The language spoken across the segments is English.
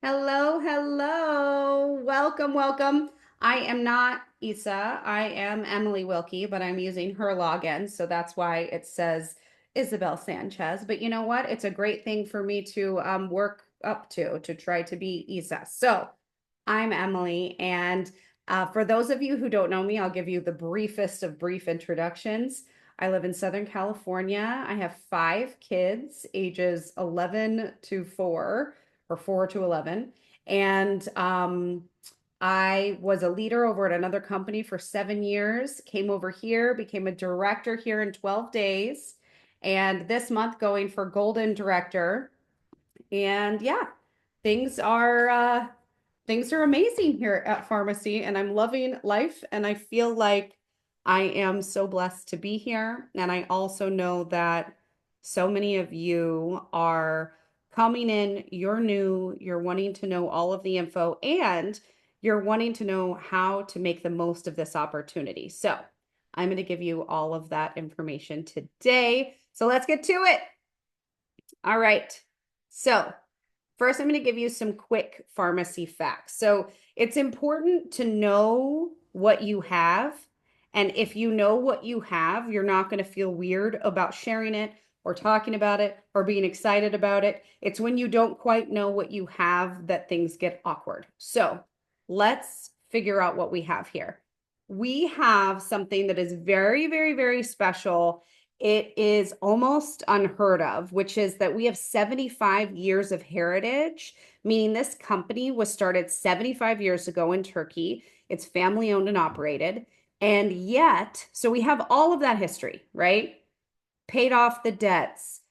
Hello, hello. Welcome, welcome. I am not Isa. I am Emily Wilke, but I'm using her login. So that's why it says Isabel Sanchez. But you know what? It's a great thing for me to work up to try to be Isa. So I'm Emily. And for those of you who don't know me, I'll give you the briefest of brief introductions. I live in Southern California. I have five kids, ages 11 to 4 or 4 to 11. And I was a leader over at another company for 7 years, came over here, became a director here in 12 days, and this month going for golden director. And yeah, things are uh things are amazing here at pharmacy and I'm loving life and I feel like I am so blessed to be here. And I also know that so many of you are coming in, you're new, you're wanting to know all of the info and you're wanting to know how to make the most of this opportunity. So, I'm going to give you all of that information today. So, let's get to it. All right. So, first, I'm going to give you some quick pharmacy facts. So, it's important to know what you have. And if you know what you have, you're not going to feel weird about sharing it or talking about it or being excited about it. It's when you don't quite know what you have that things get awkward. So, let's figure out what we have here. We have something that is very, very, very special. It is almost unheard of, which is that we have 75 years of heritage, meaning this company was started 75 years ago in Turkey. It's family owned and operated. And yet, so we have all of that history, right? Paid off the debts,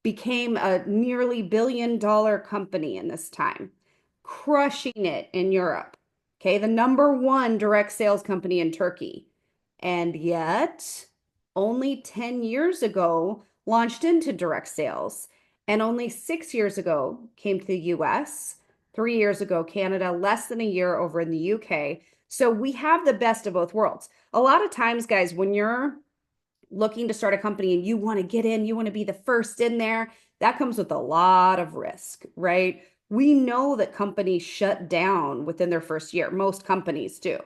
became a nearly billion-dollar company in this time, crushing it in Europe. Okay, the number one direct sales company in Turkey. And yet, only 10 years ago, launched into direct sales. And only 6 years ago, came to the US. 3 years ago, Canada, less than a year over in the UK. So we have the best of both worlds. A lot of times, guys, when you're looking to start a company and you want to get in, you want to be the first in there, that comes with a lot of risk, right? We know that companies shut down within their first year. Most companies do.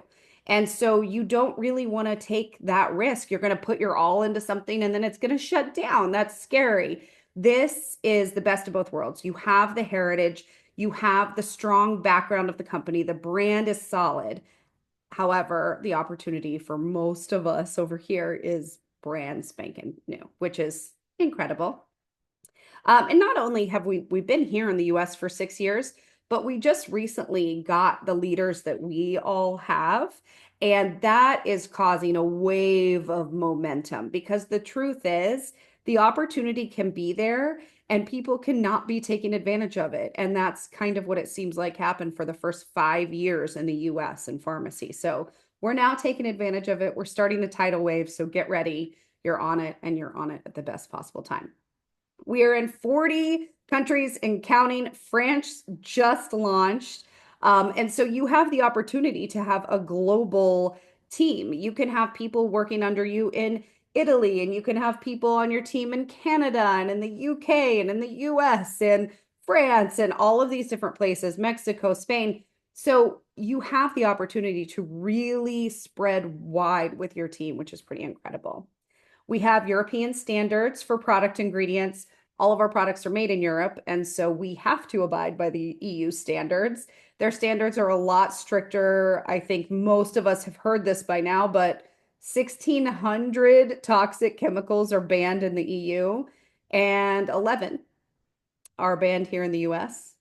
And so you don't really want to take that risk. You're going to put your all into something and then it's going to shut down. That's scary. This is the best of both worlds. You have the heritage, you have the strong background of the company, the brand is solid. However, the opportunity for most of us over here is brand spanking new, which is incredible. And not only have we've been here in the US for 6 years, but we just recently got the leaders that we all have. And that is causing a wave of momentum because the truth is the opportunity can be there and people cannot be taking advantage of it. And that's kind of what it seems like happened for the first 5 years in the US in pharmacy. So we're now taking advantage of it. We're starting the tidal wave. So get ready. You're on it and you're on it at the best possible time. We are in 40 countries and counting. France just launched. And so you have the opportunity to have a global team. You can have people working under you in Italy, and you can have people on your team in Canada and in the UK and in the US and France and all of these different places, Mexico, Spain. So you have the opportunity to really spread wide with your team, which is pretty incredible. We have European standards for product ingredients. All of our products are made in Europe, and so we have to abide by the EU standards. Their standards are a lot stricter. I think most of us have heard this by now, but 1,600 toxic chemicals are banned in the EU, and 11 are banned here in the US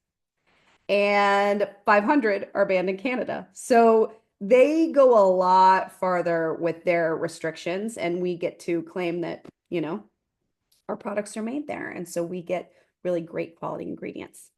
and 500 are banned in Canada. So they go a lot farther with their restrictions, and we get to claim that, our products are made there. And so we get really great quality ingredients.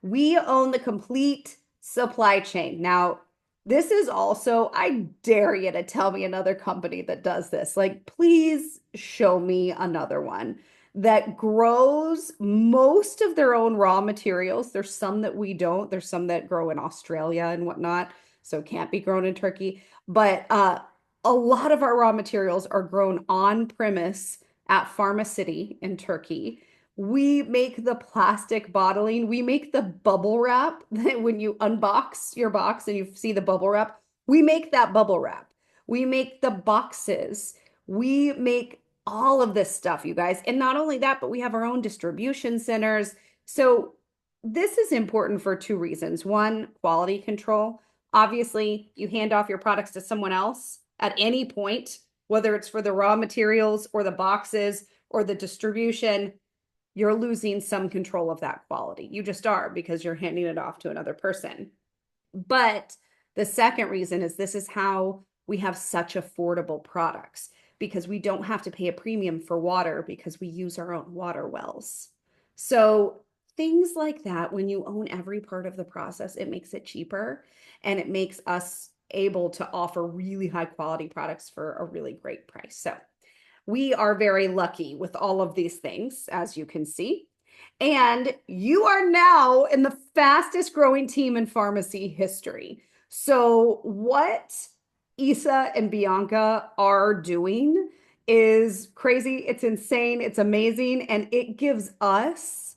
We own the complete supply chain. Now, this is also, I dare you to tell me another company that does this. Like, please show me another one that grows most of their own raw materials. There's some that we don't. There's some that grow in Australia and whatnot, so it can't be grown in Turkey. But a lot of our raw materials are grown on premise at Pharma City in Turkey. We make the plastic bottling. We make the bubble wrap that when you unbox your box and you see the bubble wrap, we make that bubble wrap. We make the boxes. We make all of this stuff, you guys. And not only that, but we have our own distribution centers. So this is important for two reasons. One, quality control. Obviously, you hand off your products to someone else at any point, whether it's for the raw materials or the boxes or the distribution, you're losing some control of that quality. You just are because you're handing it off to another person. But the second reason is this is how we have such affordable products because we don't have to pay a premium for water because we use our own water wells. So things like that, when you own every part of the process, it makes it cheaper and it makes us able to offer really high quality products for a really great price. So we are very lucky with all of these things, as you can see. And you are now in the fastest growing team in pharmacy history. So, what Isa and Bianca are doing is crazy. It's insane. It's amazing. And it gives us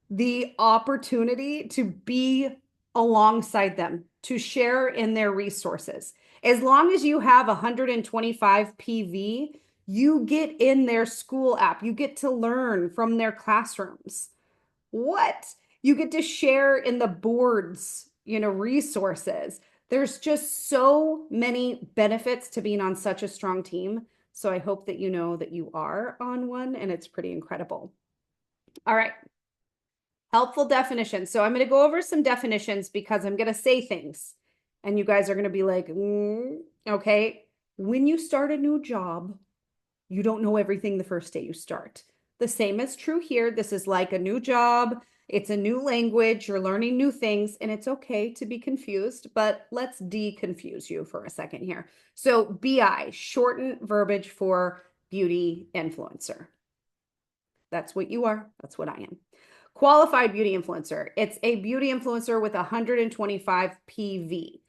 the opportunity to be alongside them, to share in their resources. As long as you have 125 PV, you get in their school app. You get to learn from their classrooms. What? You get to share in the boards, resources. There's just so many benefits to being on such a strong team. So I hope that you know that you are on one and it's pretty incredible. All right. Helpful definitions. So I'm going to go over some definitions because I'm going to say things and you guys are going to be like, okay. When you start a new job, you don't know everything the first day you start. The same is true here. This is like a new job. It's a new language. You're learning new things, and it's okay to be confused, but let's de-confuse you for a second here. So BI, shortened verbiage for beauty influencer. That's what you are. That's what I am. Qualified beauty influencer. It's a beauty influencer with 125 PV.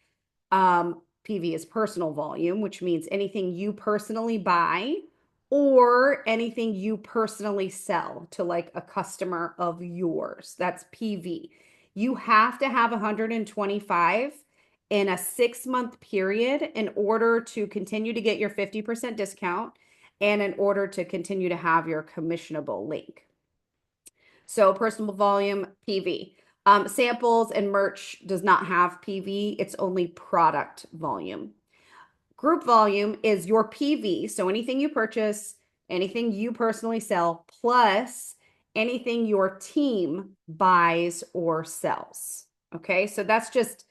PV is personal volume, which means anything you personally buy or anything you personally sell to like a customer of yours. That's PV. You have to have 125 in a 6-month period in order to continue to get your 50% discount and in order to continue to have your commissionable link. So personal volume, PV. Samples and merch does not have PV. It's only product volume. Group volume is your PV. So anything you purchase, anything you personally sell, plus anything your team buys or sells. Okay, so that's just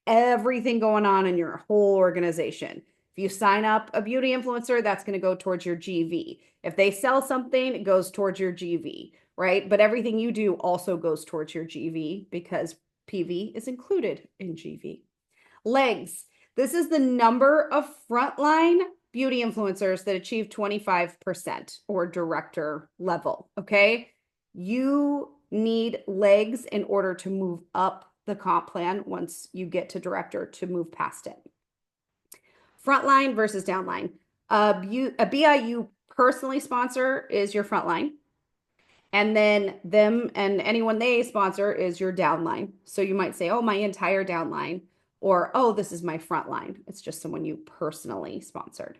everything going on in your whole organization. If you sign up a beauty influencer, that's going to go towards your GV. If they sell something, it goes towards your GV, right? But everything you do also goes towards your GV because PV is included in GV. Legs. This is the number of frontline beauty influencers that achieve 25% or director level, okay? You need legs in order to move up the comp plan once you get to director to move past it. Frontline versus downline. A BIU personally sponsor is your frontline. And then them and anyone they sponsor is your downline. So you might say, oh, my entire downline, or oh, this is my frontline. It's just someone you personally sponsored.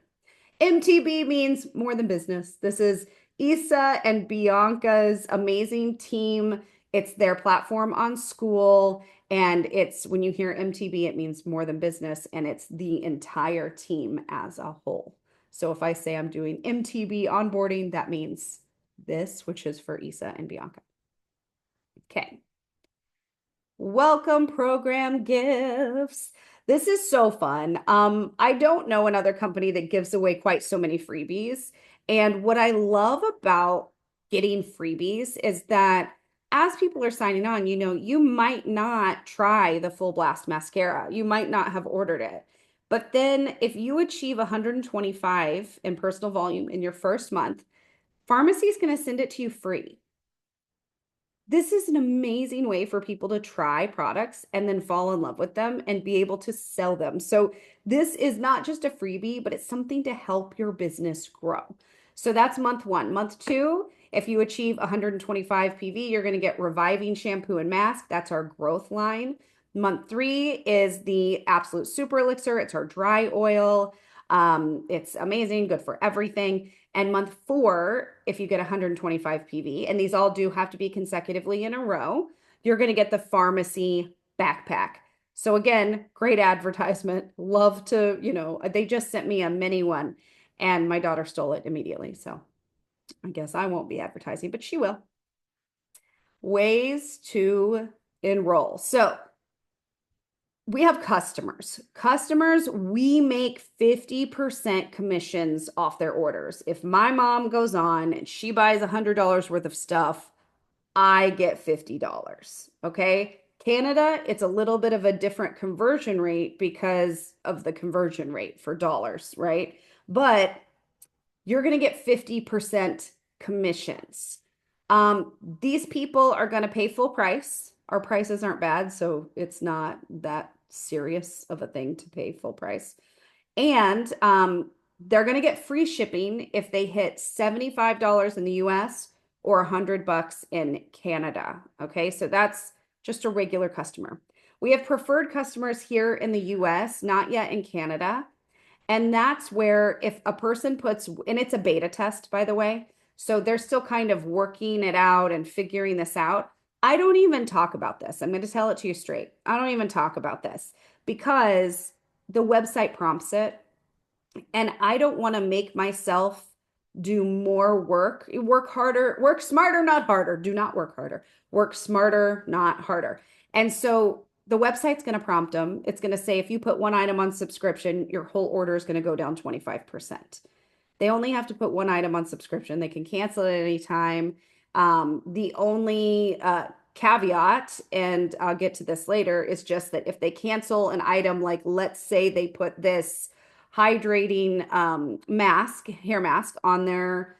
MTB means more than business. This is Isa and Bianca's amazing team. It's their platform on school. And it's when you hear MTB, it means more than business. And it's the entire team as a whole. So if I say I'm doing MTB onboarding, that means this, which is for Isa and Bianca. Okay. Welcome program gifts. This is so fun. I don't know another company that gives away quite so many freebies. And what I love about getting freebies is that as people are signing on, you might not try the Full Blast mascara. You might not have ordered it. But then if you achieve 125 in personal volume in your first month, pharmacy is going to send it to you free. This is an amazing way for people to try products and then fall in love with them and be able to sell them. So this is not just a freebie, but it's something to help your business grow. So that's month 1. Month 2 If you achieve 125 PV, you're going to get Reviving Shampoo and Mask. That's our growth line. Month 3 is the Absolute Super Elixir. It's our dry oil. It's amazing, good for everything. And month 4, if you get 125 PV, and these all do have to be consecutively in a row, you're going to get the pharmacy backpack. So again, great advertisement. Love to, they just sent me a mini one and my daughter stole it immediately. So I guess I won't be advertising, but she will. Ways to enroll. So we have customers. Customers, we make 50% commissions off their orders. If my mom goes on and she buys $100 worth of stuff, I get $50. Okay. Canada, it's a little bit of a different conversion rate because of the conversion rate for dollars, right? But you're going to get 50% commissions. These people are going to pay full price. Our prices aren't bad, so it's not that serious of a thing to pay full price. And they're going to get free shipping if they hit $75 in the US or $100 in Canada. Okay, so that's just a regular customer. We have preferred customers here in the US, not yet in Canada. And that's where if a person puts, and it's a beta test, by the way, so they're still kind of working it out and figuring this out. I don't even talk about this. I'm going to tell it to you straight. I don't even talk about this because the website prompts it. And I don't want to make myself do more work. Work harder, work smarter, not harder. Do not work harder. Work smarter, not harder. And so the website's going to prompt them. It's going to say if you put one item on subscription, your whole order is going to go down 25%. They only have to put one item on subscription. They can cancel at any time. The only caveat, and I'll get to this later, is just that if they cancel an item, like let's say they put this hydrating mask, hair mask on their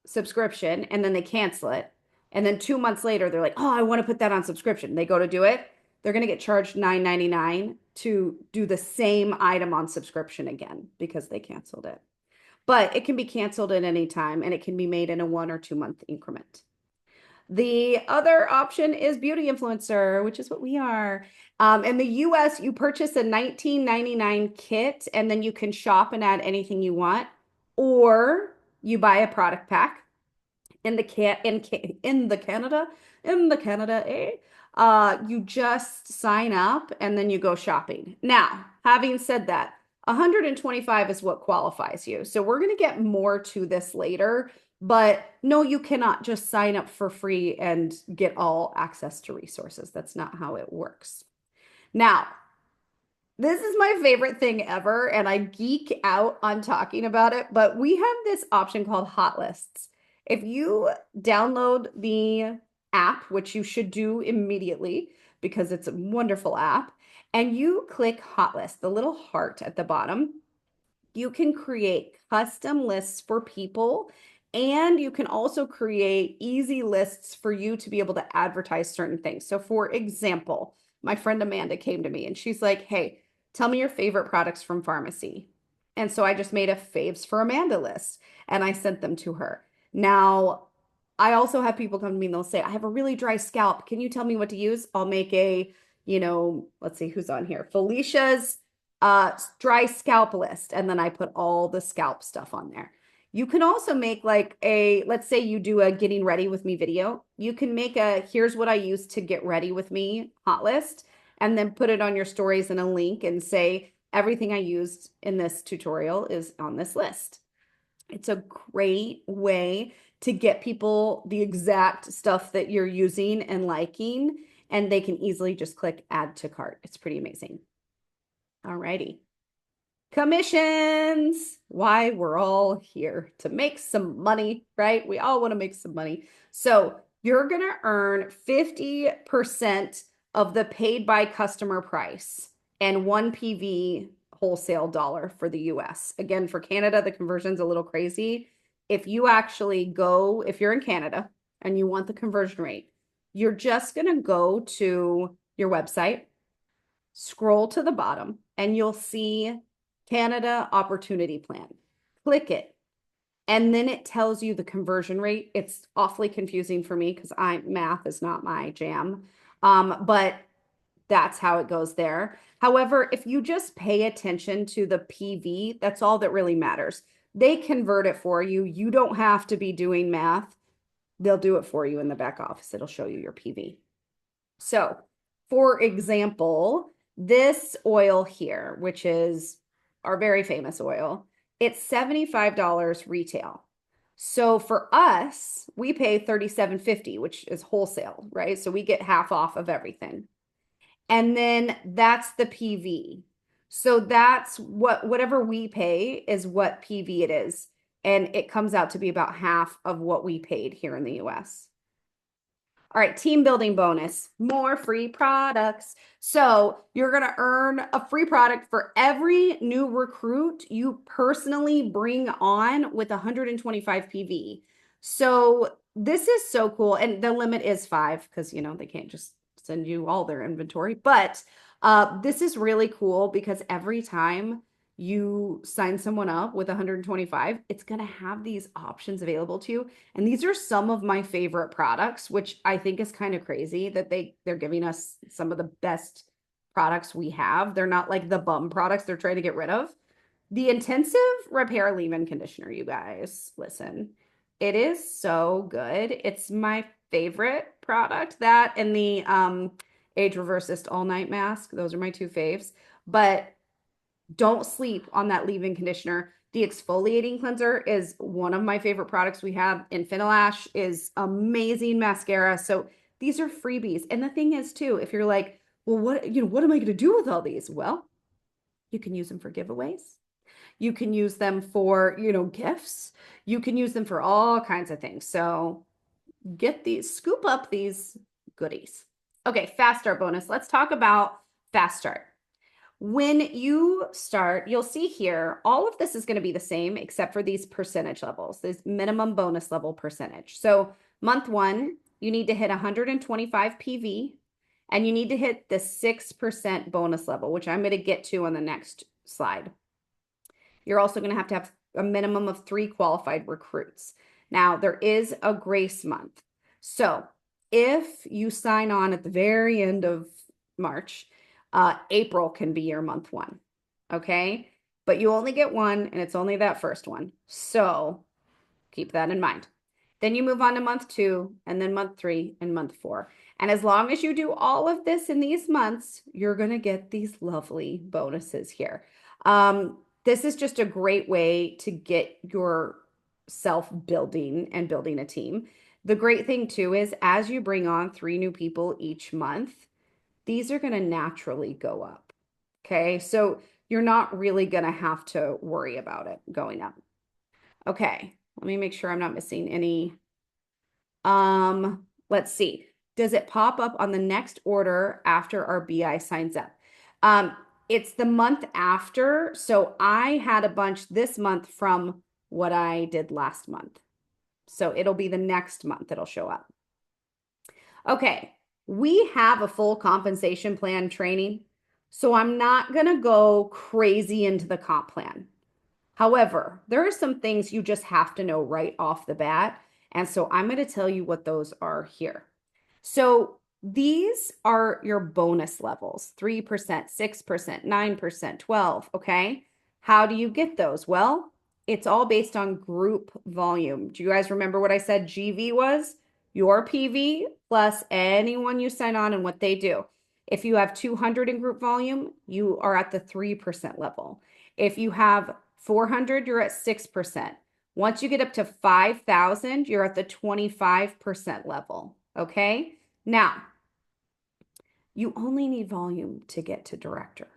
subscription, and then they cancel it. And then 2 months later, they're like, oh, I want to put that on subscription. They go to do it. They're going to get charged $9.99 to do the same item on subscription again because they canceled it. But it can be canceled at any time and it can be made in a 1 or 2 month increment. The other option is beauty influencer, which is what we are. In the US, you purchase a $19.99 kit and then you can shop and add anything you want, or you buy a product pack. In the Canada, you just sign up and then you go shopping. Now, having said that, 125 is what qualifies you. So we're going to get more to this later, but no, you cannot just sign up for free and get all access to resources. That's not how it works. Now, this is my favorite thing ever, and I geek out on talking about it, but we have this option called hot lists. If you download the app, which you should do immediately because it's a wonderful app, and you click hot list, the little heart at the bottom, you can create custom lists for people, and you can also create easy lists for you to be able to advertise certain things. So for example, my friend Amanda came to me and she's like, hey, tell me your favorite products from pharmacy. And so I just made a faves for Amanda list and I sent them to her. Now, I also have people come to me and they'll say, I have a really dry scalp. Can you tell me what to use? I'll make a, let's see who's on here. Felicia's dry scalp list. And then I put all the scalp stuff on there. You can also make like let's say you do a getting ready with me video. You can make a, here's what I use to get ready with me hot list, and then put it on your stories in a link and say, everything I used in this tutorial is on this list. It's a great way to get people the exact stuff that you're using and liking, and they can easily just click add to cart. It's pretty amazing. All righty. Commissions, why we're all here to make some money, right? We all want to make some money. So you're going to earn 50% of the paid by customer price and 1 PV wholesale dollar for the US. Again, for Canada, the conversion's a little crazy. If you actually go, if you're in Canada and you want the conversion rate, you're just going to go to your website, scroll to the bottom, and you'll see Canada Opportunity Plan. Click it. And then it tells you the conversion rate. It's awfully confusing for me because math is not my jam. But that's how it goes there. However, if you just pay attention to the PV, that's all that really matters. They convert it for you. You don't have to be doing math. They'll do it for you in the back office. It'll show you your PV. So, for example, this oil here, which is our very famous oil, it's $75 retail. So for us, we pay $37.50, which is wholesale, right? So we get half off of everything. And then that's the PV. So that's whatever we pay is what PV it is. And it comes out to be about half of what we paid here in the US. All right, team building bonus, more free products. So you're going to earn a free product for every new recruit you personally bring on with 125 PV. So this is so cool. And the limit is 5 because, they can't just send you all their inventory. But this is really cool because every time you sign someone up with 125, it's going to have these options available to you. And these are some of my favorite products, which I think is kind of crazy that they're giving us some of the best products we have. They're not like the bum products they're trying to get rid of. The intensive repair leave-in conditioner, you guys, listen, it is so good. It's my favorite product. That and the age reversist all night mask. Those are my two faves. But don't sleep on that leave-in conditioner. The exfoliating cleanser is one of my favorite products we have. Infinolash is amazing mascara. So these are freebies. And the thing is too, if you're like, well, what am I going to do with all these? Well, you can use them for giveaways. You can use them for, gifts. You can use them for all kinds of things. So scoop up these goodies. Okay, fast start bonus. Let's talk about fast start. When you start, you'll see here, all of this is going to be the same except for these percentage levels, this minimum bonus level percentage. So month 1, you need to hit 125 PV and you need to hit the 6% bonus level, which I'm going to get to on the next slide. You're also going to have a minimum of 3 qualified recruits. Now, there is a grace month. So if you sign on at the very end of March, April can be your month 1, okay? But you only get one, and it's only that first one. So keep that in mind. Then you move on to month 2, and then month 3, and month 4. And as long as you do all of this in these months, you're going to get these lovely bonuses here. This is just a great way to get yourself building and building a team. The great thing too is as you bring on 3 new people each month, these are going to naturally go up. Okay, so you're not really going to have to worry about it going up. Okay, let me make sure I'm not missing any. Let's see. Does it pop up on the next order after our BI signs up? It's the month after. So I had a bunch this month from what I did last month. So it'll be the next month it'll show up. Okay, we have a full compensation plan training. So I'm not going to go crazy into the comp plan. However, there are some things you just have to know right off the bat. And so I'm going to tell you what those are here. So these are your bonus levels, 3%, 6%, 9%, 12, okay? How do you get those? Well, it's all based on group volume. Do you guys remember what I said GV was? Your PV plus anyone you sign on and what they do. If you have 200 in group volume, you are at the 3% level. If you have 400, you're at 6%. Once you get up to 5,000, you're at the 25% level, okay? Now, you only need volume to get to director.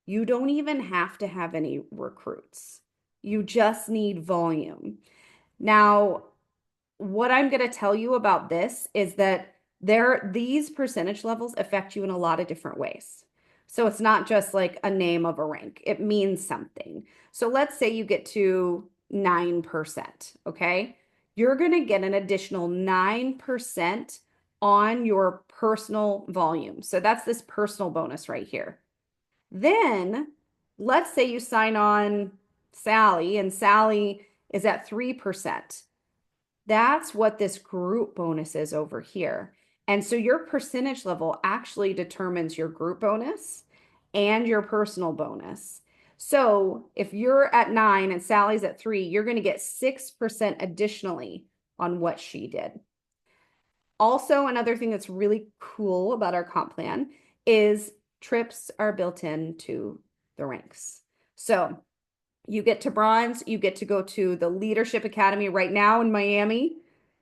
You don't even have to have any recruits. You just need volume. Now, what I'm going to tell you about this is that these percentage levels affect you in a lot of different ways. So it's not just like a name of a rank. It means something. So let's say you get to 9%, okay? You're going to get an additional 9% on your personal volume. So that's this personal bonus right here. Then let's say you sign on Sally, and Sally is at 3%. That's what this group bonus is over here. And so your percentage level actually determines your group bonus and your personal bonus. So if you're at 9 and Sally's at 3, you're going to get 6% additionally on what she did. Also, another thing that's really cool about our comp plan is trips are built into the ranks. So you get to bronze, you get to go to the Leadership Academy right now in Miami.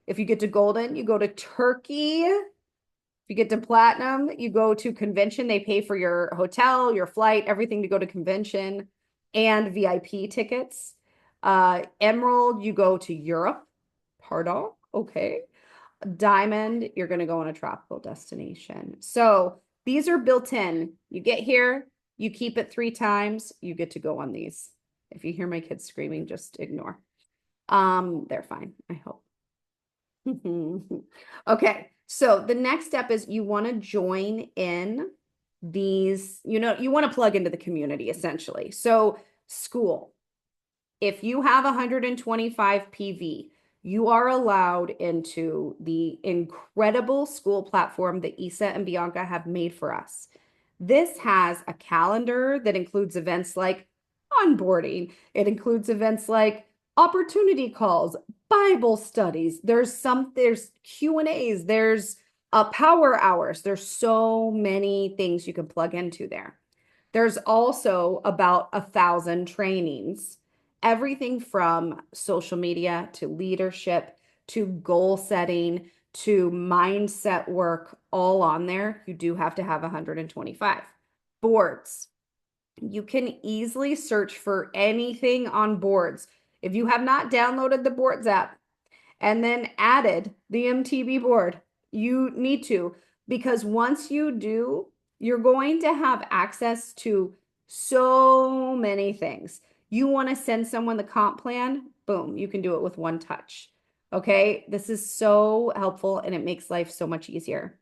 If you get to golden, you go to Turkey. If you get to platinum, you go to convention. They pay for your hotel, your flight, everything to go to convention and VIP tickets. Emerald, you go to Europe. Pardon? Okay. Diamond, you're going to go on a tropical destination. So these are built in. You get here, you keep it 3 times, you get to go on these. If you hear my kids screaming, just ignore. They're fine, I hope. Okay, so the next step is you want to join in these, you want to plug into the community essentially. So school, if you have 125 PV, you are allowed into the incredible school platform that Isa and Bianca have made for us. This has a calendar that includes events like onboarding. It includes events like opportunity calls, Bible studies. There's Q&As, there's power hours. There's so many things you can plug into there. There's also about 1,000 trainings, everything from social media to leadership to goal setting to mindset work, all on there. You do have to have 125. Boards. You can easily search for anything on boards. If you have not downloaded the boards app and then added the MTB board, you need to, because once you do, you're going to have access to so many things. You want to send someone the comp plan, boom, you can do it with one touch. Okay, this is so helpful and it makes life so much easier.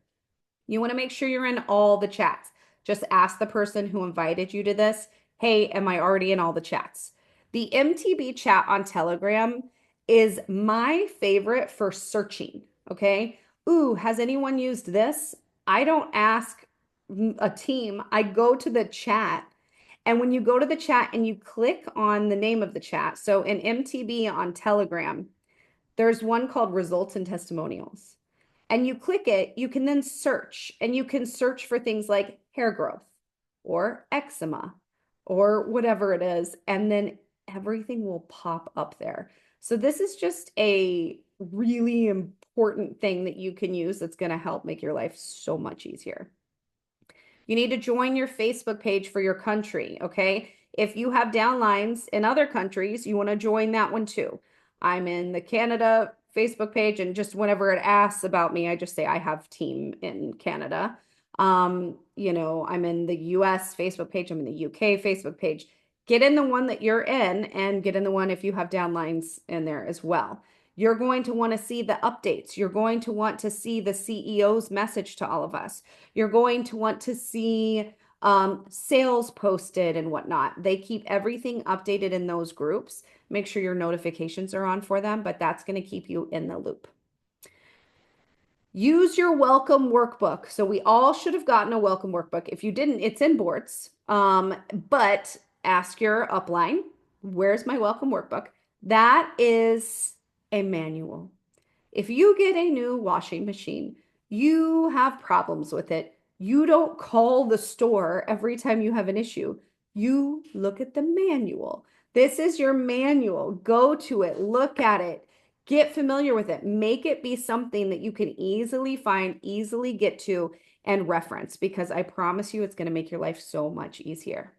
You want to make sure you're in all the chats. Just ask the person who invited you to this, hey, am I already in all the chats? The MTB chat on Telegram is my favorite for searching, okay? Ooh, has anyone used this? I don't ask a team. I go to the chat. And when you go to the chat and you click on the name of the chat, so in MTB on Telegram, there's one called Results and Testimonials. And you click it, you can then search, and you can search for things like hair growth or eczema or whatever it is. And then everything will pop up there. So this is just a really important thing that you can use that's going to help make your life so much easier. You need to join your Facebook page for your country, okay? If you have downlines in other countries, you want to join that one too. I'm in the Canada Facebook page, and just whenever it asks about me, I just say I have team in Canada. I'm in the US Facebook page, I'm in the UK Facebook page. Get in the one that you're in and get in the one if you have downlines in there as well. You're going to want to see the updates. You're going to want to see the CEO's message to all of us. You're going to want to see sales posted and whatnot. They keep everything updated in those groups. Make sure your notifications are on for them, but that's going to keep you in the loop. Use your welcome workbook. So we all should have gotten a welcome workbook. If you didn't, it's in boards. But ask your upline, where's my welcome workbook? That is a manual. If you get a new washing machine, you have problems with it. You don't call the store every time you have an issue. You look at the manual. This is your manual. Go to it, look at it, get familiar with it. Make it be something that you can easily find, easily get to, and reference, because I promise you it's going to make your life so much easier.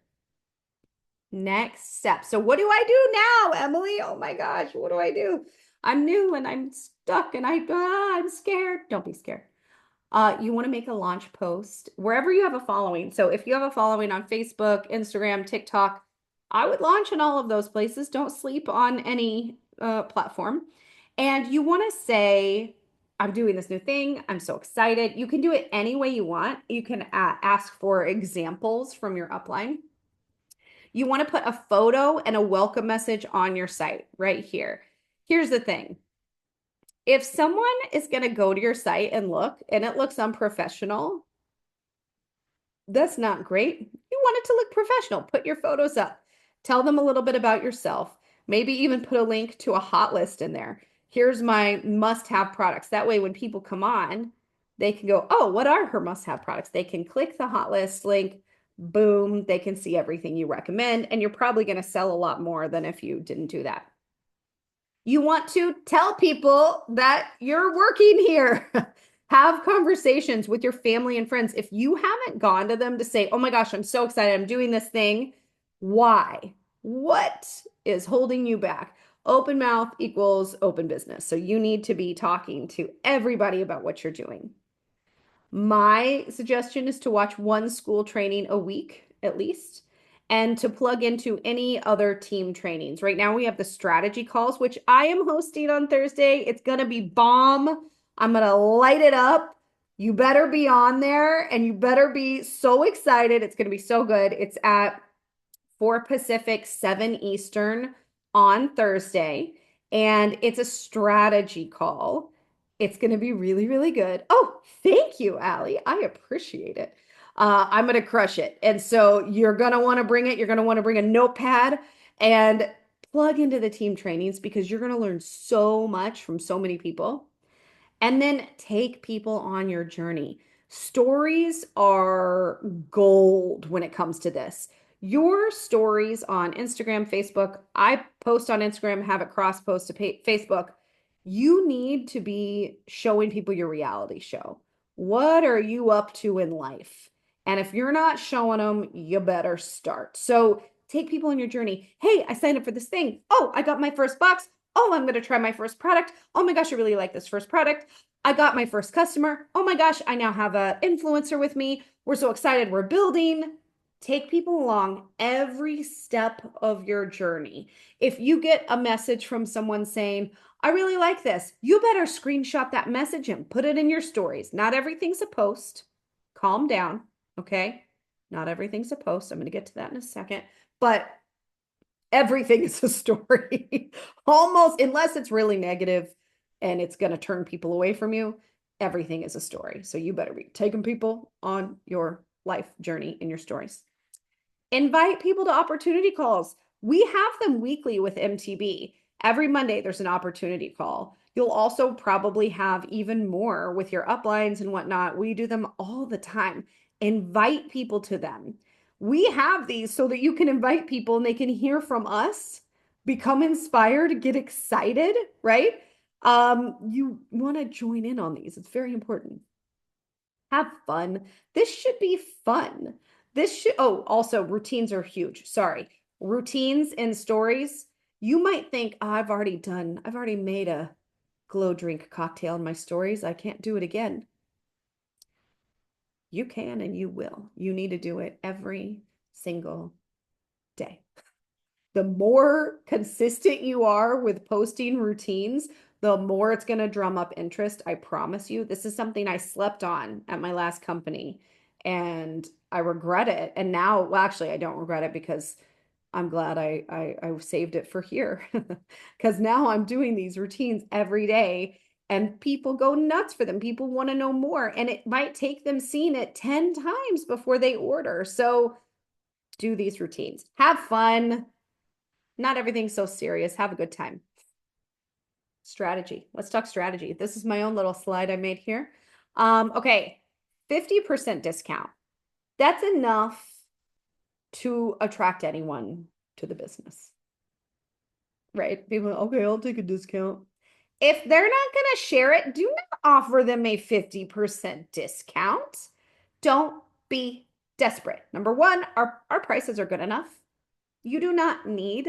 Next step. So what do I do now, Emily? Oh my gosh, what do I do? I'm new and I'm stuck and I'm scared. Don't be scared. You want to make a launch post wherever you have a following. So if you have a following on Facebook, Instagram, TikTok, I would launch in all of those places. Don't sleep on any platform. And you want to say, I'm doing this new thing. I'm so excited. You can do it any way you want. You can ask for examples from your upline. You want to put a photo and a welcome message on your site right here. Here's the thing. If someone is going to go to your site and look and it looks unprofessional, that's not great. You want it to look professional. Put your photos up. Tell them a little bit about yourself. Maybe even put a link to a hot list in there. Here's my must-have products. That way, when people come on, they can go, oh, what are her must-have products? They can click the hot list link. Boom, they can see everything you recommend. And you're probably going to sell a lot more than if you didn't do that. You want to tell people that you're working here. Have conversations with your family and friends. If you haven't gone to them to say, oh my gosh, I'm so excited, I'm doing this thing. Why? What is holding you back? Open mouth equals open business. So you need to be talking to everybody about what you're doing. My suggestion is to watch one school training a week at least, and to plug into any other team trainings. Right now we have the strategy calls, which I am hosting on Thursday. It's going to be bomb. I'm going to light it up. You better be on there and you better be so excited. It's going to be so good. It's at 4 Pacific, 7 Eastern on Thursday, and it's a strategy call. It's going to be really, really good. Oh, thank you, Allie. I appreciate it. I'm going to crush it. And so you're going to want to bring it. You're going to want to bring a notepad and plug into the team trainings because you're going to learn so much from so many people. And then take people on your journey. Stories are gold when it comes to this. Your stories on Instagram, Facebook, I post on Instagram, have it cross post to Facebook. You need to be showing people your reality show. What are you up to in life? And if you're not showing them, you better start. So take people on your journey. Hey, I signed up for this thing. Oh, I got my first box. Oh, I'm going to try my first product. Oh my gosh, I really like this first product. I got my first customer. Oh my gosh, I now have an influencer with me. We're so excited. We're building. Take people along every step of your journey. If you get a message from someone saying, I really like this, you better screenshot that message and put it in your stories. Not everything's a post. Calm down, okay? Not everything's a post. I'm going to get to that in a second. But everything is a story. Almost, unless it's really negative and it's going to turn people away from you, everything is a story. So you better be taking people on your life journey in your stories. Invite people to opportunity calls. We have them weekly with MTB. Every Monday, there's an opportunity call. You'll also probably have even more with your uplines and whatnot. We do them all the time. Invite people to them. We have these so that you can invite people and they can hear from us, become inspired, get excited, right? You want to join in on these. It's very important. Have fun. This should be fun. Oh, also routines are huge. Sorry. Routines and stories. You might think, oh, I've already made a glow drink cocktail in my stories. I can't do it again. You can and you will. You need to do it every single day. The more consistent you are with posting routines, the more it's going to drum up interest. I promise you. This is something I slept on at my last company and I regret it. And now, well, actually, I don't regret it because I'm glad I saved it for here because now I'm doing these routines every day and people go nuts for them. People want to know more and it might take them seeing it 10 times before they order. So do these routines. Have fun. Not everything's so serious. Have a good time. Strategy. Let's talk strategy. This is my own little slide I made here. Okay, 50% discount. That's enough to attract anyone to the business, right? People, okay, I'll take a discount. If they're not going to share it, do not offer them a 50% discount. Don't be desperate. Number one, our prices are good enough. You do not need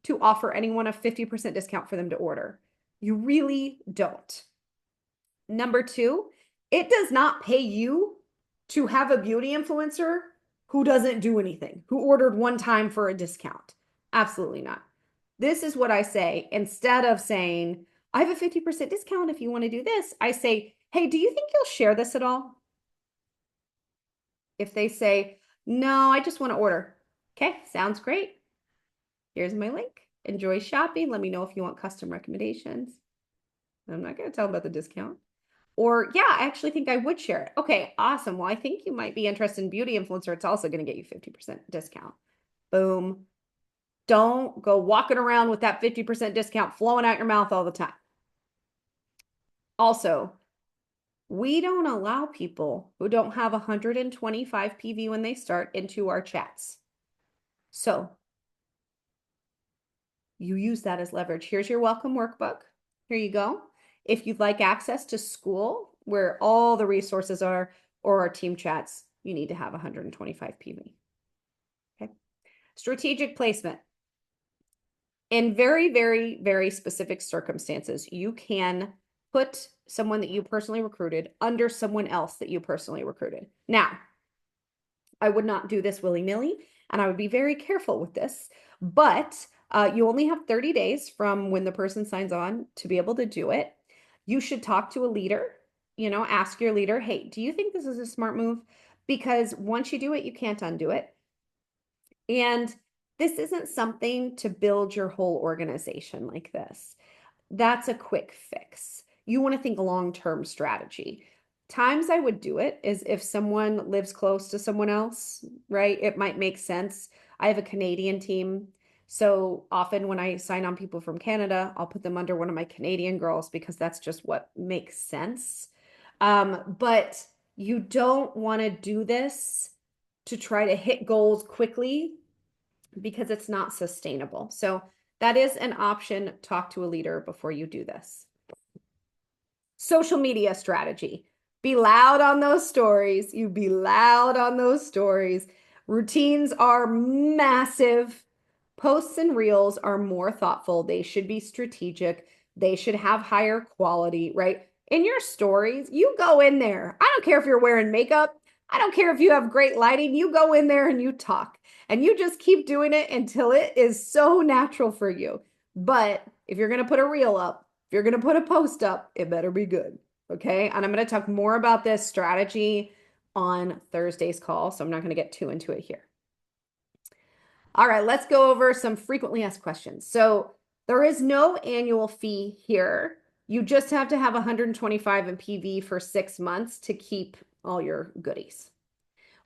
to offer anyone a 50% discount for them to order. You really don't. Number two, it does not pay you to have a beauty influencer who doesn't do anything, who ordered one time for a discount. Absolutely not. This is what I say. Instead of saying, I have a 50% discount if you want to do this, I say, hey, do you think you'll share this at all? If they say, no, I just want to order. Okay, sounds great. Here's my link. Enjoy shopping. Let me know if you want custom recommendations. I'm not going to tell them about the discount. Or, yeah, I actually think I would share it. Okay, awesome. Well, I think you might be interested in beauty influencer. It's also going to get you 50% discount. Boom. Don't go walking around with that 50% discount flowing out your mouth all the time. Also, we don't allow people who don't have 125 PV when they start into our chats. So you use that as leverage. Here's your welcome workbook. Here you go. If you'd like access to school where all the resources are or our team chats, you need to have 125 PV. Okay. Strategic placement. In very, very, very specific circumstances, you can put someone that you personally recruited under someone else that you personally recruited. Now, I would not do this willy-nilly, and I would be very careful with this, but you only have 30 days from when the person signs on to be able to do it. You should talk to a leader, ask your leader, hey, do you think this is a smart move? Because once you do it, you can't undo it. And this isn't something to build your whole organization like this. That's a quick fix. You want to think long-term strategy. Times I would do it is if someone lives close to someone else, right? It might make sense. I have a Canadian team. So often when I sign on people from Canada, I'll put them under one of my Canadian girls because that's just what makes sense. But you don't want to do this to try to hit goals quickly because it's not sustainable. So that is an option. Talk to a leader before you do this. Social media strategy. Be loud on those stories. You be loud on those stories. Routines are massive. Posts and reels are more thoughtful. They should be strategic. They should have higher quality, right? In your stories, you go in there. I don't care if you're wearing makeup. I don't care if you have great lighting. You go in there and you talk. And you just keep doing it until it is so natural for you. But if you're going to put a reel up, if you're going to put a post up, it better be good. Okay. And I'm going to talk more about this strategy on Thursday's call. So I'm not going to get too into it here. All right, let's go over some frequently asked questions. So there is no annual fee here. You just have to have 125 in PV for 6 months to keep all your goodies.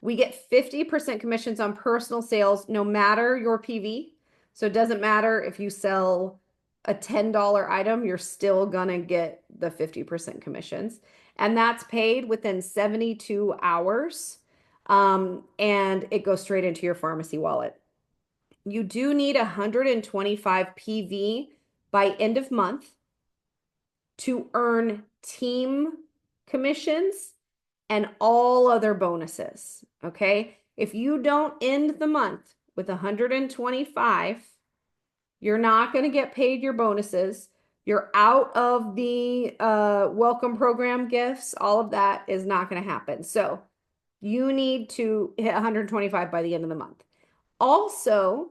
We get 50% commissions on personal sales, no matter your PV. So it doesn't matter if you sell a $10 item, you're still gonna get the 50% commissions. And that's paid within 72 hours. And it goes straight into your pharmacy wallet. You do need 125 PV by end of month to earn team commissions and all other bonuses. Okay. If you don't end the month with 125, you're not going to get paid your bonuses. You're out of the welcome program gifts. All of that is not going to happen. So you need to hit 125 by the end of the month. Also,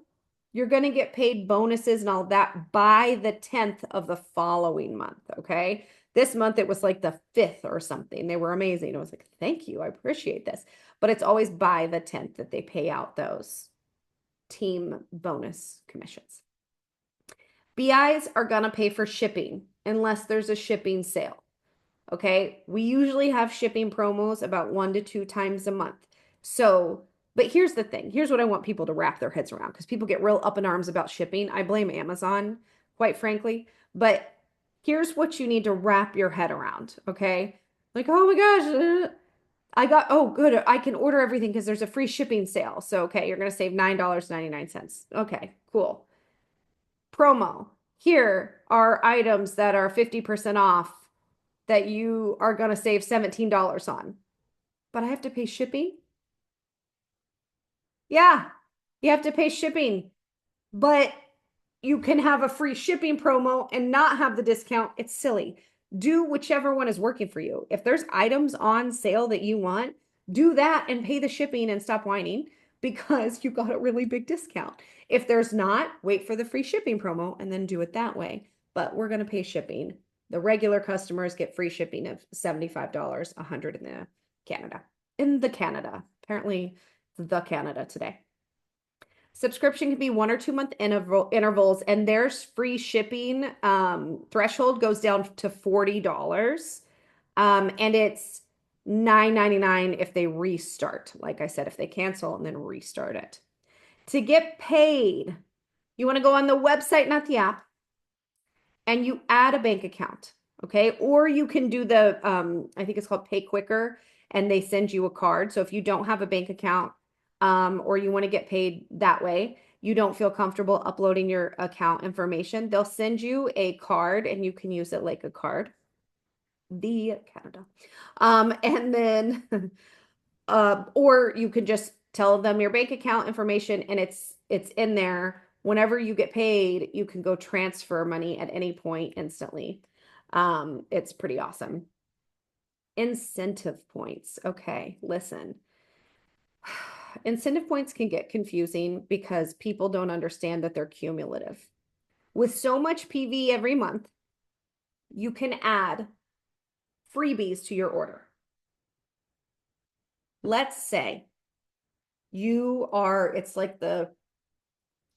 you're going to get paid bonuses and all that by the 10th of the following month. Okay. This month it was like the 5th or something. They were amazing. I was like, thank you. I appreciate this. But it's always by the 10th that they pay out those team bonus commissions. BIs are going to pay for shipping unless there's a shipping sale. Okay. We usually have shipping promos about 1 to 2 times a month. So, but here's the thing. Here's what I want people to wrap their heads around because people get real up in arms about shipping. I blame Amazon, quite frankly. But here's what you need to wrap your head around. Okay. Like, oh my gosh, oh, good. I can order everything because there's a free shipping sale. So, okay, you're going to save $9.99. Okay, cool. Promo. Here are items that are 50% off that you are going to save $17 on. But I have to pay shipping? Yeah, you have to pay shipping. But you can have a free shipping promo and not have the discount. It's silly. Do whichever one is working for you. If there's items on sale that you want, do that and pay the shipping and stop whining because you got a really big discount. If there's not, wait for the free shipping promo and then do it that way. But we're going to pay shipping. The regular customers get free shipping of $75, $100 in the Canada. In the Canada. Apparently, the Canada today. Subscription can be 1 or 2 month intervals, and their free shipping threshold goes down to $40. And it's $9.99 if they restart. Like I said, if they cancel and then restart it. To get paid, you want to go on the website, not the app, and you add a bank account. Okay. Or you can do the, I think it's called Pay Quicker, and they send you a card. So if you don't have a bank account, or you want to get paid that way, you don't feel comfortable uploading your account information, they'll send you a card and you can use it like a card. The Canada. And then or you could just tell them your bank account information and it's in there. Whenever you get paid, you can go transfer money at any point instantly. It's pretty awesome. Incentive points. Okay, listen. Incentive points can get confusing because people don't understand that they're cumulative. With so much PV every month, you can add freebies to your order. Let's say it's the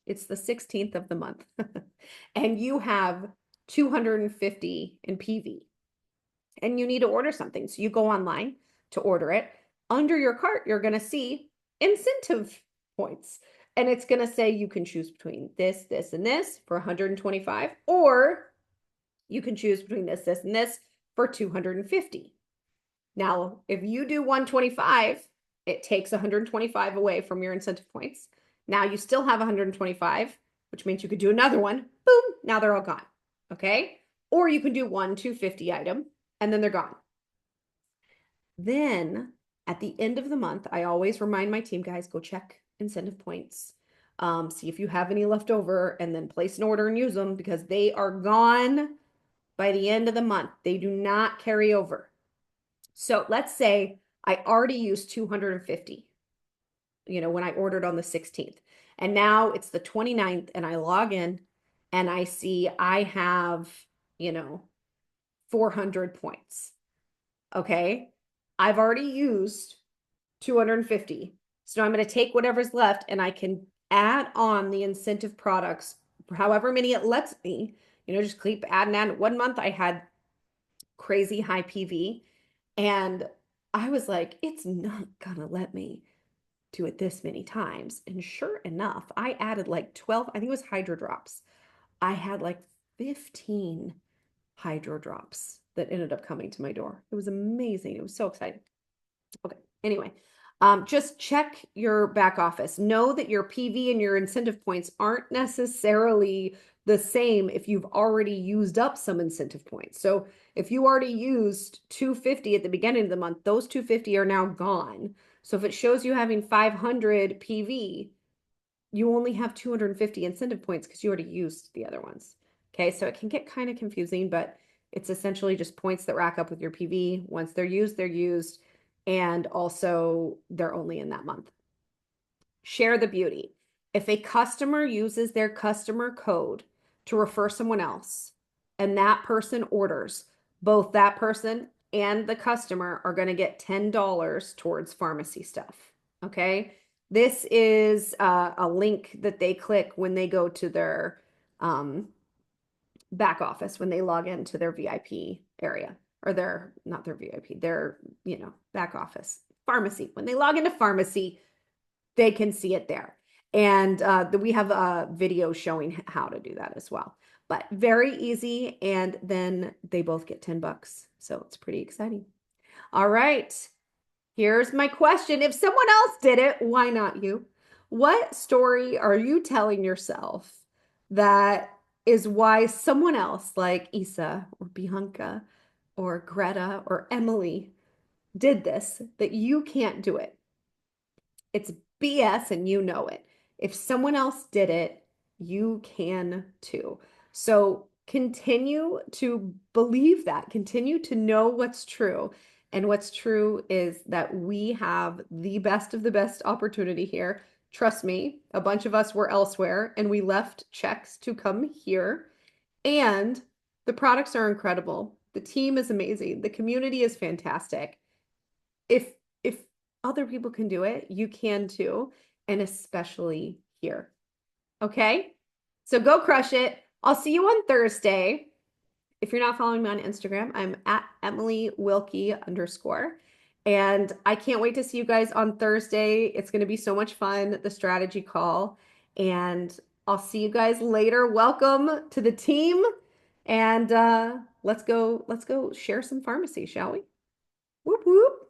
16th of the month and you have 250 in PV and you need to order something. So you go online to order it. Under your cart, you're going to see incentive points. And it's going to say you can choose between this, this, and this for 125, or you can choose between this, this, and this for 250. Now, if you do 125, it takes 125 away from your incentive points. Now you still have 125, which means you could do another one. Boom, now they're all gone. Okay? Or you can do one 250 item and then they're gone. Then at the end of the month, I always remind my team, guys, go check incentive points. See if you have any left over and then place an order and use them because they are gone by the end of the month. They do not carry over. So let's say I already used 250, when I ordered on the 16th. And now it's the 29th and I log in and I see I have, 400 points. Okay. I've already used 250. So I'm going to take whatever's left and I can add on the incentive products, however many it lets me, just keep adding. 1 month I had crazy high PV and I was like, it's not gonna let me do it this many times. And sure enough, I added like 12, I think it was hydro drops. I had like 15 hydro drops that ended up coming to my door. It was amazing. It was so exciting. Okay. Anyway, just check your back office. Know that your PV and your incentive points aren't necessarily the same if you've already used up some incentive points. So if you already used 250 at the beginning of the month, those 250 are now gone. So if it shows you having 500 PV, you only have 250 incentive points because you already used the other ones. Okay, so it can get kind of confusing, but it's essentially just points that rack up with your PV. Once they're used, they're used. And also they're only in that month. Share the beauty. If a customer uses their customer code to refer someone else and that person orders, both that person and the customer are going to get $10 towards pharmacy stuff. Okay. This is a link that they click when they go to their back office, when they log into their VIP area, or not their VIP, their, back office pharmacy. When they log into pharmacy, they can see it there. And we have a video showing how to do that as well. But very easy. And then they both get $10. So it's pretty exciting. All right. Here's my question. If someone else did it, why not you? What story are you telling yourself that is why someone else like Isa or Bianca or Greta or Emily did this, that you can't do it? It's BS and you know it. If someone else did it, you can too. So continue to believe that, continue to know what's true. And what's true is that we have the best of the best opportunity here. Trust me, a bunch of us were elsewhere and we left checks to come here. And the products are incredible. The team is amazing. The community is fantastic. If other people can do it, you can too, and especially here. Okay? So go crush it. I'll see you on Thursday. If you're not following me on Instagram, I'm at Emily Wilke _. And I can't wait to see you guys on Thursday. It's going to be so much fun, the strategy call. And I'll see you guys later. Welcome to the team. And let's go share some pharmacy, shall we? Whoop whoop.